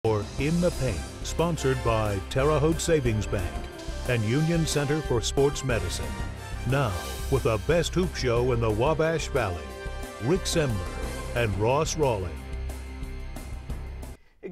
Or In the Paint, sponsored by Terre Haute Savings Bank and Union Center for Sports Medicine. Now, with the best hoop show in the Wabash Valley, Rick Semler and Ross Rawley.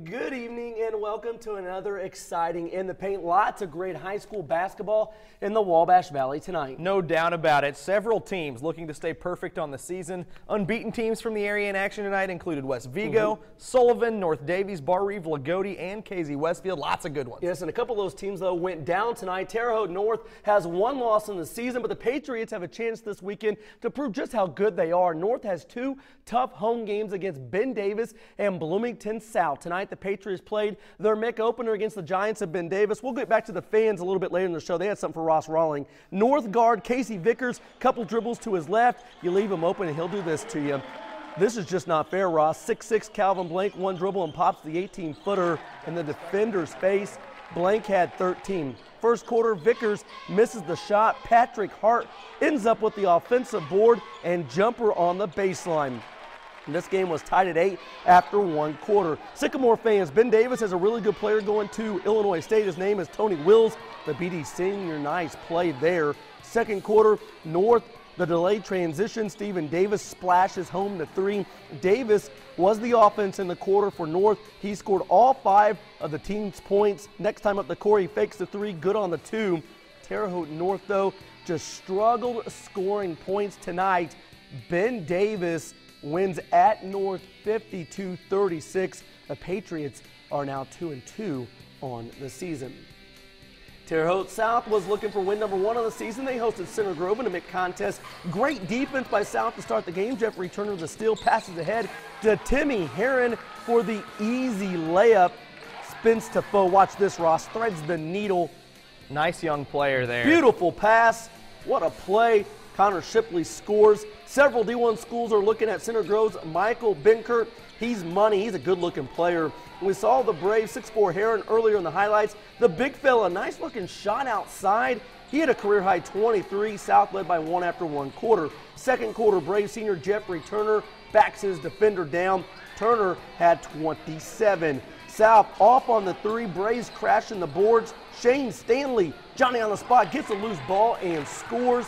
Good evening and welcome to another exciting In the Paint. Lots of great high school basketball in the Wabash Valley tonight. No doubt about it. Several teams looking to stay perfect on the season. Unbeaten teams from the area in action tonight included West Vigo, Sullivan, North Davies, Bar Reeve, LOOGOOTEE, and KZ Westfield. Lots of good ones. Yes, and a couple of those teams, though, went down tonight. Terre Haute North has one loss in the season, but the Patriots have a chance this weekend to prove just how good they are. North has two tough home games against Ben Davis and Bloomington South. Tonight, the Patriots played their MIC opener against the Giants of Ben Davis. We'll get back to the fans a little bit later in the show. They had something for Ross Rawling. North guard Casey Vickers, couple dribbles to his left. You leave him open and he'll do this to you. This is just not fair, Ross. 6'6" Calvin Blank, one dribble and pops the 18-footer in the defender's face. Blank had 13. First quarter, Vickers misses the shot. Patrick Hart ends up with the offensive board and jumper on the baseline. And this game was tied at 8 after one quarter. Sycamore fans, Ben Davis has a really good player going to Illinois State. His name is Tony Wills, the BD senior. Nice play there. Second quarter, North, the delayed transition. Stephen Davis splashes home to 3. Davis was the offense in the quarter for North. He scored all 5 of the team's points. Next time up the court, he fakes the 3, good on the 2. Terre Haute North, though, just struggled scoring points tonight. Ben Davis wins at North 52-36. The Patriots are now 2-2 on the season. Terre Haute South was looking for win number 1 on the season. They hosted Center Grove in a MIC contest. Great defense by South to start the game. Jeffrey Turner, the steal, passes ahead to Timmy Heron for the easy layup. Spins to Foe. Watch this, Ross. Threads the needle. Nice young player there. Beautiful pass. What a play. Connor Shipley scores. Several D1 schools are looking at Center Grove's Michael Benkert. He's money. He's a good-looking player. We saw the brave 6'4" Heron earlier in the highlights. The big fella, nice-looking shot outside. He had a career-high 23. South led by 1 after one quarter. Second quarter, Brave senior Jeffrey Turner backs his defender down. Turner had 27. South off on the 3. Braves crashing the boards. Shane Stanley, Johnny on the spot, gets a loose ball and scores.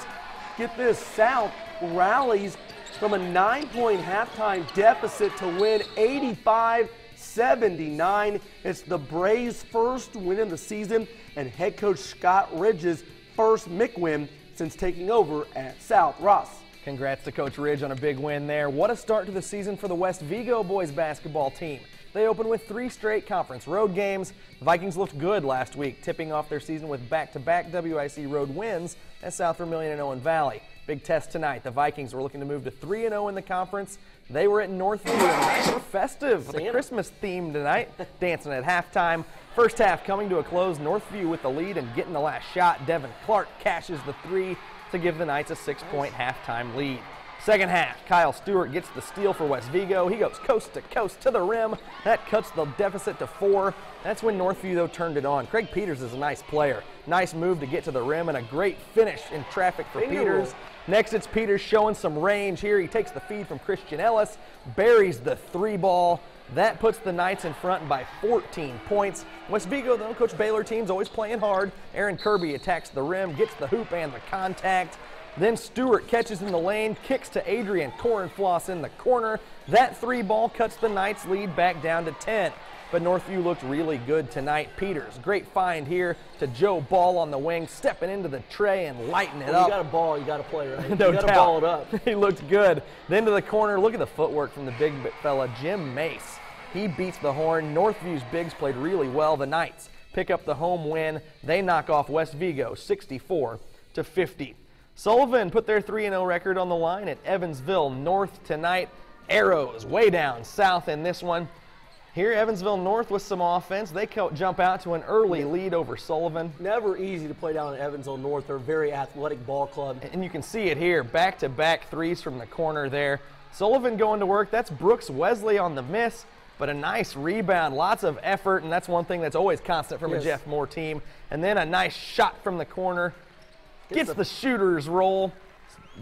Get this, South rallies from a 9-point halftime deficit to win 85-79. It's the Braves' first win of the season and head coach Scott Ridge's first MIC win since taking over at South. Ross. Congrats to Coach Ridge on a big win there. What a start to the season for the West Vigo boys basketball team. They opened with 3 straight conference road games. The Vikings looked good last week, tipping off their season with back-to-back WIC road wins at South Vermillion and Owen Valley. Big test tonight. The Vikings were looking to move to 3-0 in the conference. They were at Northview and they were festive with a Christmas theme tonight, dancing at halftime. First half coming to a close. Northview with the lead and getting the last shot. Devin Clark cashes the 3 to give the Knights a 6-point halftime lead. Second half, Kyle Stewart gets the steal for West Vigo. He goes coast to coast to the rim. That cuts the deficit to 4. That's when Northview, though, turned it on. Craig Peters is a nice player. Nice move to get to the rim and a great finish in traffic for Peters. Next, it's Peters showing some range here. He takes the feed from Christian Ellis, buries the 3 ball. That puts the Knights in front by 14 points. West Vigo, though, Coach Baylor team's always playing hard. Aaron Kirby attacks the rim, gets the hoop and the contact. Then Stewart catches in the lane, kicks to Adrian Cornfloss in the corner. That 3 ball cuts the Knights' lead back down to 10. But Northview looked really good tonight. Peters, great find here to Joe Ball on the wing, stepping into the tray and lighting it up. You got a ball, you got to play, right? No you got to doubt. ball it up. He looked good. Then to the corner, look at the footwork from the big fella, Jim Mace. He beats the horn. Northview's bigs played really well. The Knights pick up the home win. They knock off West Vigo 64-50. Sullivan put their 3-0 record on the line at Evansville North tonight. Arrows way down south in this one. Here, Evansville North with some offense. They jump out to an early lead over Sullivan. Never easy to play down at Evansville North. They're a very athletic ball club. And you can see it here, back-to-back 3s from the corner there. Sullivan going to work. That's Brooks Wesley on the miss, but a nice rebound, lots of effort, and that's one thing that's always constant from a Jeff Moore team. And then a nice shot from the corner. Gets the shooter's roll.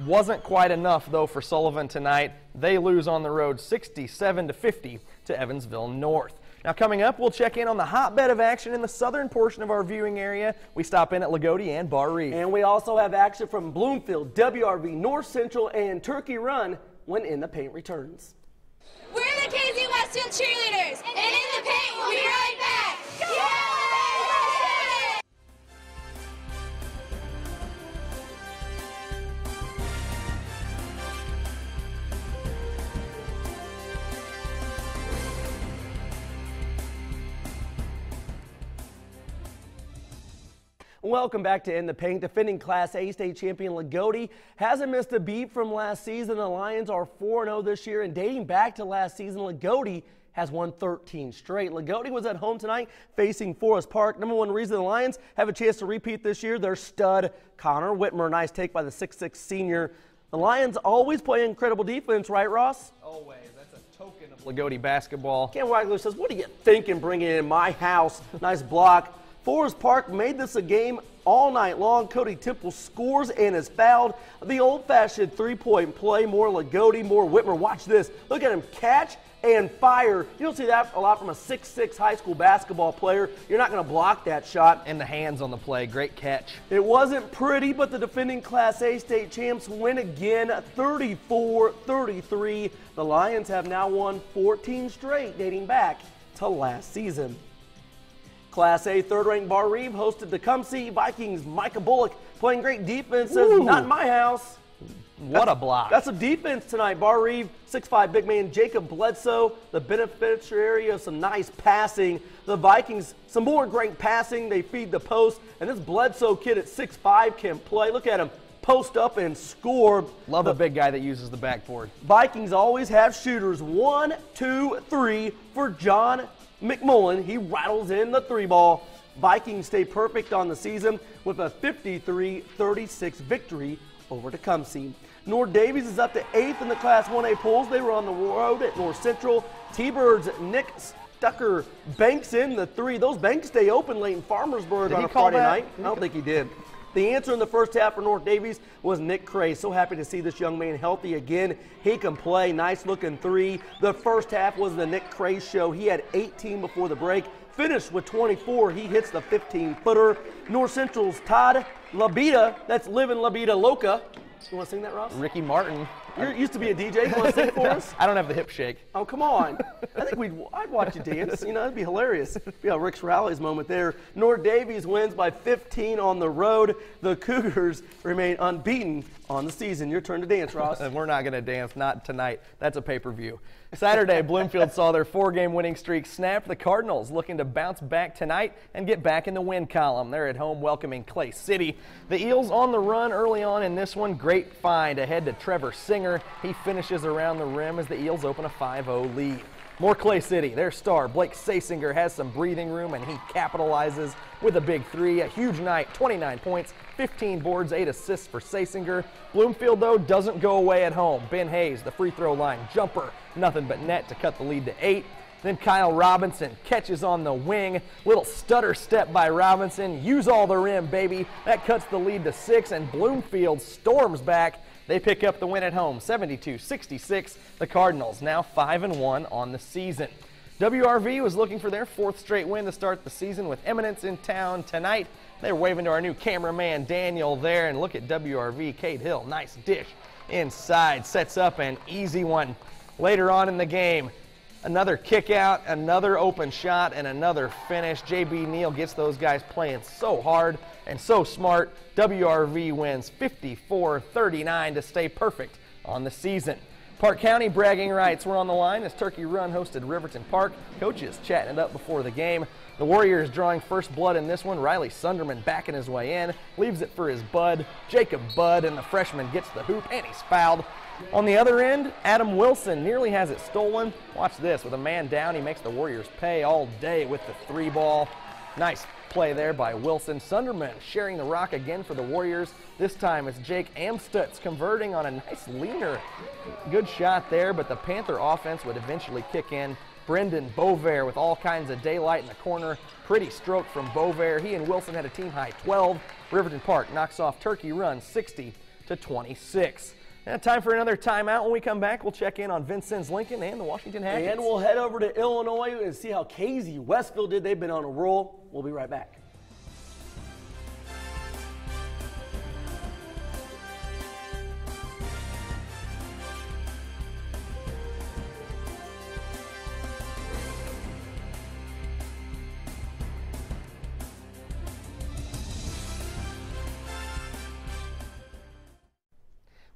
Wasn't quite enough, though, for Sullivan tonight. They lose on the road 67-50 to Evansville North. Now coming up, we'll check in on the hotbed of action in the southern portion of our viewing area. We stop in at LOOGOOTEE and Bar Reeve. And we also have action from Bloomfield, WRV, North Central, and Turkey Run when In the Paint returns. We're the KZ Westfield cheerleaders, and In the Paint will be right back. Yeah! Welcome back to In the Paint. Defending Class A state champion LOOGOOTEE hasn't missed a beat from last season. The Lions are 4-0 this year, and dating back to last season, LOOGOOTEE has won 13 straight. LOOGOOTEE was at home tonight facing Forest Park. Number one reason the Lions have a chance to repeat this year, their stud Connor Whitmer. Nice take by the 6'6 senior. The Lions always play incredible defense, right, Ross? Always. That's a token of LOOGOOTEE basketball. Ken Wagler says, what do you thinking bringing it in my house? Nice block. Forest Park made this a game all night long. Cody Temple scores and is fouled. The old-fashioned three-point play, more LOOGOOTEE, more Whitmer. Watch this. Look at him catch and fire. You don't see that a lot from a 6'6 high school basketball player. You're not going to block that shot. And the hands on the play. Great catch. It wasn't pretty, but the defending Class A state champs win again, 34-33. The Lions have now won 14 straight, dating back to last season. Class A third-ranked Bar Reeve hosted the Tecumseh Vikings. Micah Bullock playing great defense. Says, not in my house. What a block. That's a defense tonight. Bar Reeve, 6'5 big man Jacob Bledsoe, the beneficiary of some nice passing. The Vikings, some more great passing. They feed the post, and this Bledsoe kid at 6'5 can play. Look at him post up and score. Love a big guy that uses the backboard. Vikings always have shooters. 1, 2, 3 for John McMullen. He rattles in the three ball. Vikings stay perfect on the season with a 53-36 victory over Tecumseh. North Davies is up to 8th in the Class 1A polls. They were on the road at North Central. T-Birds Nick Stucker banks in the three. Those banks stay open late in Farmersburg on a Friday night. I don't think he did. The answer in the first half for North Davies was Nick Cray. So happy to see this young man healthy again. He can play. Nice looking three. The first half was the Nick Cray show. He had 18 before the break. Finished with 24. He hits the 15-footer. North Central's Todd Labita. That's Livin' La Vida Loca. You want to sing that, Ross? Ricky Martin. You used to be a DJ. You want to sing for us? I don't have the hip shake. Oh, come on. I think I'd watch you dance. You know, that'd be hilarious. Yeah, Rick's Rally's moment there. North Davies wins by 15 on the road. The Cougars remain unbeaten on the season. Your turn to dance, Ross. And we're not going to dance. Not tonight. That's a pay-per-view. Saturday, Bloomfield saw their 4-game winning streak snapped. The Cardinals looking to bounce back tonight and get back in the win column. They're at home welcoming Clay City. The Eels on the run early on in this one. Great find ahead to Trevor Singer. He finishes around the rim as the Eels open a 5-0 lead. More Clay City. Their star, Blake Sasinger, has some breathing room, and he capitalizes with a big three. A huge night, 29 points, 15 boards, 8 assists for Sasinger. Bloomfield, though, doesn't go away at home. Ben Hayes, the free throw line jumper, nothing but net to cut the lead to 8. Then Kyle Robinson catches on the wing. Little stutter step by Robinson. Use all the rim, baby. That cuts the lead to 6, and Bloomfield storms back. They pick up the win at home, 72-66. The Cardinals now 5-1 on the season. WRV was looking for their 4th straight win to start the season with Eminence in town tonight. They're waving to our new cameraman Daniel there, and look at WRV. Cade Hill, nice dish inside, sets up an easy one. Later on in the game, another kick out, another open shot, and another finish. JB Neal gets those guys playing so hard and so smart. WRV wins 54-39 to stay perfect on the season. Parke County bragging rights were on the line as Turkey Run hosted Riverton Park. Coaches chatting it up before the game. The Warriors drawing first blood in this one. Riley Sunderman backing his way in, leaves it for his bud, Jacob Budd, and the freshman gets the hoop, and he's fouled. On the other end, Adam Wilson nearly has it stolen. Watch this, with a man down, he makes the Warriors pay all day with the 3-ball. Nice play there by Wilson. Sunderman sharing the rock again for the Warriors. This time it's Jake Amstutz converting on a nice leaner. Good shot there, but the Panther offense would eventually kick in. Brendan Bovair with all kinds of daylight in the corner. Pretty stroke from Bovair. He and Wilson had a team high 12. Riverton Park knocks off Turkey Run 60-26. Now, time for another timeout. When we come back, we'll check in on Vincennes Lincoln and the Washington Hatchets. And we'll head over to Illinois and see how KZ Westfield did. They've been on a roll. We'll be right back.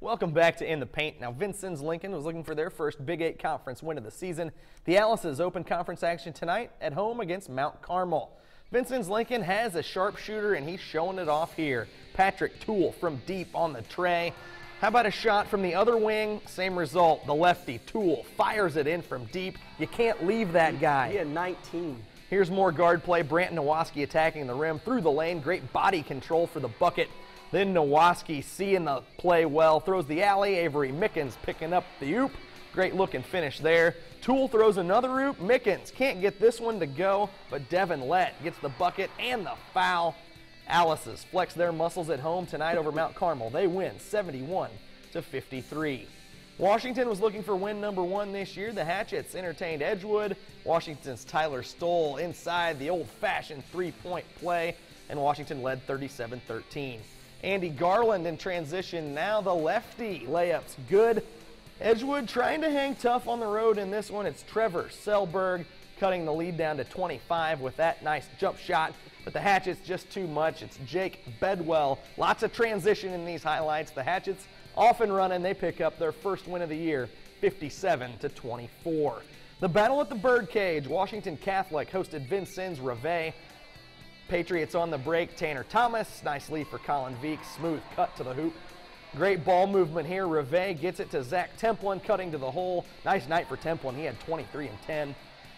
Welcome back to In the Paint. Now, Vincennes Lincoln was looking for their first Big 8 conference win of the season. The Alice's open conference action tonight at home against Mount Carmel. Vincennes Lincoln has a sharpshooter, and he's showing it off here. Patrick Toole from deep on the tray. How about a shot from the other wing? Same result. The lefty, Toole, fires it in from deep. You can't leave that guy. He had 19. Here's more guard play. Branton Nowaski attacking the rim through the lane. Great body control for the bucket. Then Nowaski, seeing the play well, throws the alley. Avery Mickens picking up the oop. Great look and finish there. Toole throws another oop. Mickens can't get this one to go, but Devin Lett gets the bucket and the foul. Alice's flex their muscles at home tonight over Mount Carmel. They win 71-53. Washington was looking for win number 1 this year. The Hatchets entertained Edgewood. Washington's Tyler Stoll inside the old-fashioned three-point play, and Washington led 37-13. Andy Garland in transition, now the lefty. Layups good. Edgewood trying to hang tough on the road in this one. It's Trevor Selberg cutting the lead down to 25 with that nice jump shot. But the Hatchets just too much. It's Jake Bedwell. Lots of transition in these highlights. The Hatchets off and running. They pick up their first win of the year, 57-24. The battle at the Birdcage. Washington Catholic hosted Vincennes Rivet. Patriots on the break. Tanner Thomas, nice lead for Colin Veek, smooth cut to the hoop. Great ball movement here. Rivet gets it to Zach Templin, cutting to the hole. Nice night for Templin. He had 23 and 10.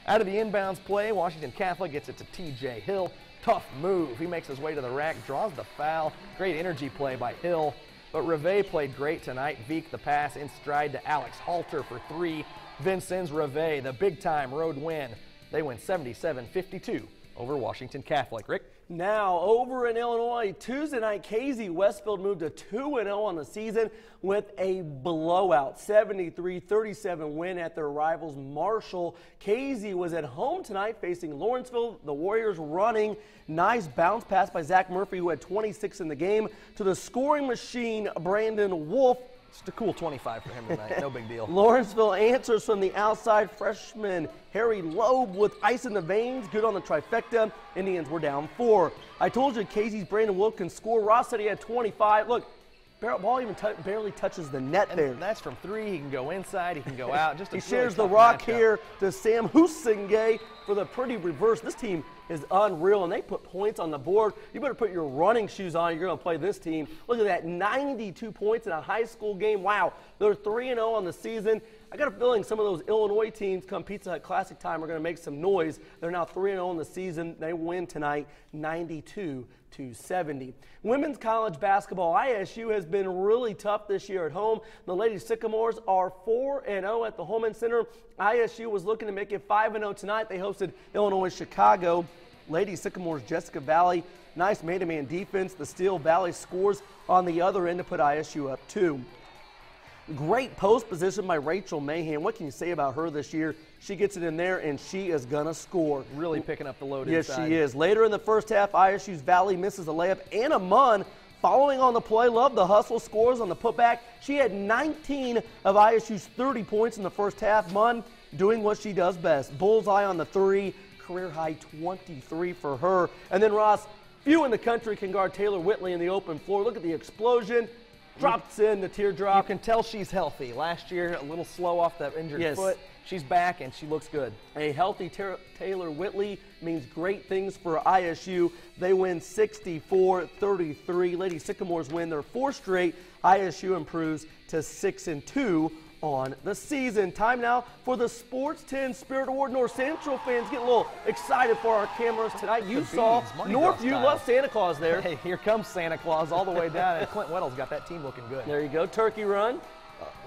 Out of the inbounds play, Washington Catholic gets it to TJ Hill. Tough move. He makes his way to the rack, draws the foul. Great energy play by Hill. But Rivet played great tonight. Veek the pass in stride to Alex Halter for 3. Vincennes Rivet, the big-time road win. They win 77-52. Over Washington Catholic. Rick? Now, over in Illinois, Tuesday night, KZ Westfield moved to 2-0 on the season with a blowout, 73-37 win at their rivals Marshall. KZ was at home tonight facing Lawrenceville. The Warriors running. Nice bounce pass by Zach Murphy, who had 26 in the game, to the scoring machine, Brandon Wolf. Just a cool 25 for him tonight. No big deal. Lawrenceville answers from the outside. Freshman Harry Loeb with ice in the veins. Good on the trifecta. Indians were down 4. I told you KZ's Brandon Wolf can score. Ross said he had 25. Look, ball even barely touches the net there. And that's from 3. He can go inside. He can go out. Just a he shares the rock here to Sam Husingay for the pretty reverse. This team is unreal, and they put points on the board. You better put your running shoes on. You're going to play this team. Look at that, 92 points in a high school game. Wow, they're 3-0 on the season. I got a feeling some of those Illinois teams come Pizza Hut Classic time are going to make some noise. They're now 3-0 in the season. They win tonight, 92-70. Women's college basketball, ISU has been really tough this year at home. The Lady Sycamores are 4-0 at the Holman Center. ISU was looking to make it 5-0 tonight. They hosted Illinois Chicago. Lady Sycamores, Jessica Valley, nice man-to-man defense. The Steel Valley scores on the other end to put ISU up 2. Great post position by Rachel Mahan. What can you say about her this year? She gets it in there, and she is going to score. Really picking up the load inside. Yes, she is. Later in the first half, ISU's Valley misses a layup. Anna Munn following on the play. Love the hustle, scores on the putback. She had 19 of ISU's 30 points in the first half. Munn doing what she does best. Bullseye on the 3. Career high 23 for her. And then Ross, few in the country can guard Taylor Whitley in the open floor. Look at the explosion. Drops in the teardrop. You can tell she's healthy. Last year, a little slow off that injured foot. She's back, and she looks good. A healthy Taylor Whitley means great things for ISU. They win 64-33. Lady Sycamores win their 4th straight. ISU improves to 6-2 on the season. Time now for the Sports 10 Spirit Award. North Central fans get a little excited for our cameras tonight. You saw Northview love Santa Claus there. Hey, here comes Santa Claus all the way down, and Clint Weddle's got that team looking good. There you go, turkey run.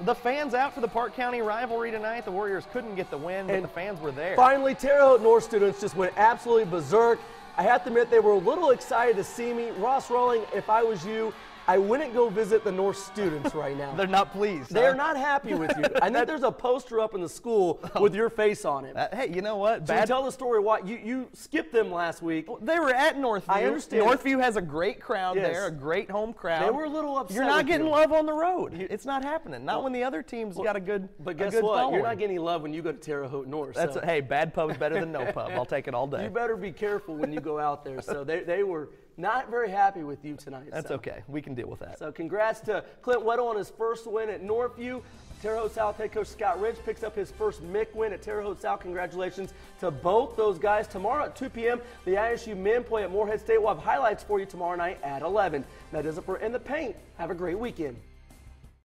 The fans out for the Park County rivalry tonight. The Warriors couldn't get the win, but the fans were there. Finally, Terre Haute North students just went absolutely berserk. I have to admit, they were a little excited to see me. Ross Rolling, if I was you, I wouldn't go visit the North students right now. They're not pleased. They're not happy with you. I think there's a poster up in the school with your face on it. Hey, you know what? So tell the story why you skipped them last week. They were at Northview. I understand. Northview has a great crowd Yes. there, a great home crowd. They were a little upset. You're not with getting you. love on the road. It's not happening. Not when the other team's got a good But guess good what? following. You're not getting love when you go to Terre Haute North. That's so. hey, bad pub's better than no pub. I'll take it all day. You better be careful when you go out there. So they were not very happy with you tonight. That's so. okay. We can deal with that. So congrats to Clint Weddle on his first win at Northview. Terre Haute South head coach Scott Ridge picks up his first MIC win at Terre Haute South. Congratulations to both those guys. Tomorrow at 2 p.m., the ISU men play at Morehead State. We'll have highlights for you tomorrow night at 11. That does it for In the Paint. Have a great weekend.